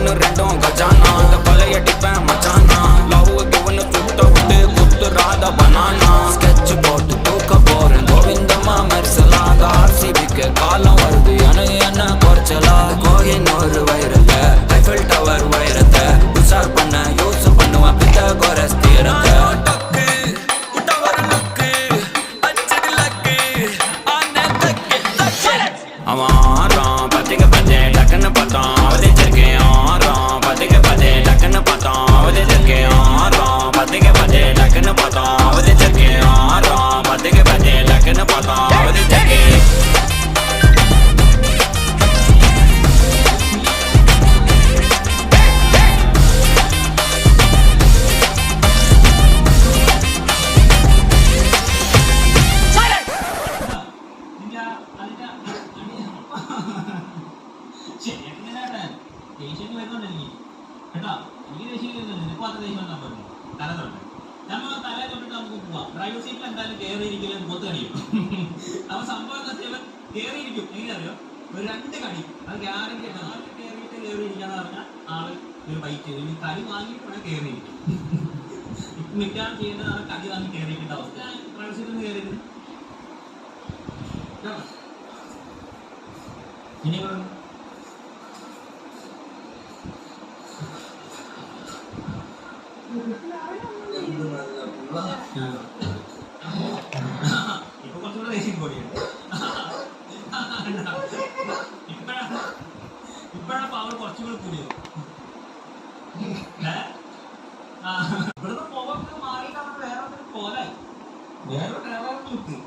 ஒன்னு ரெண்டும் கஜானா இந்த கொலையடிப்பேன் மச்சானா லவ்வுக்கு ஒன்னு சுட்ட விட்டு குத்துறாத பனானா ஸ்கெட்ச் போட்டு தூக்க போறேன் கோவிந்தம்மா மெர்சலாக ஆர்சிபிக்கு காலம் வருது என்ன குறைச்சலா கோகினூர் வைரத்தை ஐஃபில் டவர் வைரத்தை உஷார் பண்ண யூஸ் பண்ணுவேன் பித்தகோரஸ் தீரத்தை அவன் ஆறான் பத்திக்க பத்தே டக்குன்னு பார்த்தான் அவதிச்சிருக்கேன் ஆறான் பத்திக்க பத்தே டக்குன்னு பார்த்தான் அவதிச்சிருக்கேன் ஆறான் பத்திக்க பத்தே டக்குன்னு பார்த்தான் அவதிச்சிருக்கேன் ஆறான் பத்திக்க பத்தே டக்குன்னு பார்த்தான் அவதிச்சிருக்கேன் ദേഷ്യം വരുന്നുണ്ട് എനിക്ക് കേട്ടോ. എനിക്ക് ദേഷ്യം വരുന്നുണ്ട്. നിനക്ക് മാത്രം ദേഷ്യം വന്നാൽ പറഞ്ഞു തല തൊട്ട് നമ്മൾ തല തൊട്ടിട്ട് നമുക്ക് പോവാം. ഡ്രൈവർ സീറ്റിൽ എന്തായാലും കയറിയിരിക്കലും മുഖത്ത് കടിയും. അപ്പൊ സംഭവം എന്താ വെച്ചാൽ കയറിയിരിക്കും. എങ്ങനെയറിയോ, ഒരു 2 കടി അത് ഗ്യാരണ്ടി ആണ്. കയറിയിരിക്കാന്ന് പറഞ്ഞാൽ ആള് ഒരു ബൈക്ക് കടി വാങ്ങിയിട്ട് വേണം കയറിയിരിക്കും. ഇപ്പൊ മിക്കാറും ചെയ്യുന്നത് കടി വാങ്ങി കയറിയിരിക്കേണ്ട അവസ്ഥ. ഡ്രൈവർ സീറ്റിൽ നിന്ന് കയറിയിരുന്നു ഇനി ഇപ്പൊ കുറച്ചുകൂടെ ദേഷ്യം കൂടിയാണ്. ഇപ്പോഴാണ് പവർ കുറച്ചുകൂടെ കൂടിയത്. ഇവിടുന്ന് പോകത്ത് മാറിയിട്ട് നമ്മൾ വേറെ ഒന്നും പോരായി. വേറെ കിട്ടി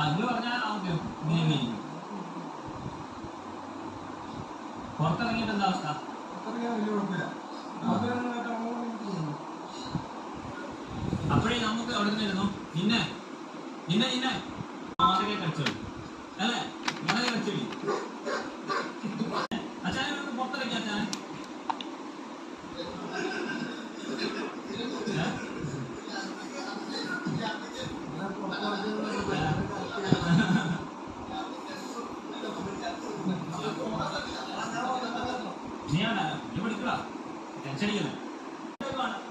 അങ്ങനെ പറഞ്ഞാൽ ആദ്യം ഇങ്ങനെ പുറത്തിറങ്ങിയിട്ട് എന്താ അവസ്ഥ? അപ്പോഴേ നമുക്ക് അവിടെ നിന്നിരുന്നു നിന്നെ നിന്നെ നിന്നെ മാതകെ കളിച്ചോളി അല്ലേ, മാതകെ കളിച്ചോളി. അച്ഛനെ പുറത്തിറക്കി അച്ഛനെ. ടെൻഷനില്ല.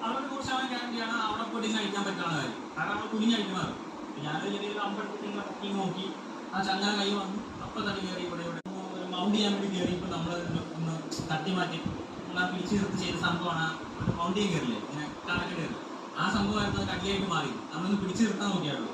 അവിടെ 100% ഗ്യാരണ്ടിയാണ് അവിടെ പോയി കഴിക്കാൻ പറ്റുന്ന കാര്യം. കാരണം അവിടെ കുഞ്ഞഴിക്കുന്നത്. ഞാനൊരു ചെറിയ അമ്പലത്തിലുള്ള കുക്കിങ് നോക്കി ആ ചങ്ങല കൈ വന്നു. അപ്പം തന്നെ കയറി ഇവിടെ മൗണ്ട് ചെയ്യാൻ വേണ്ടി കയറി. ഇപ്പം നമ്മൾ ഒന്ന് തട്ടി മാറ്റി നമ്മൾ പിടിച്ച് നിർത്തി ചെയ്ത സംഭവമാണ്. ഒരു മൗണ്ട് ചെയ്യാൻ കയറില്ലേ, ഇങ്ങനെ കണക്ക് കയറി. ആ സംഭവമായിരുന്നു കടിയായിട്ട് മാറി. നമ്മളൊന്ന് പിടിച്ച് നിർത്താൻ നോക്കിയാണല്ലോ.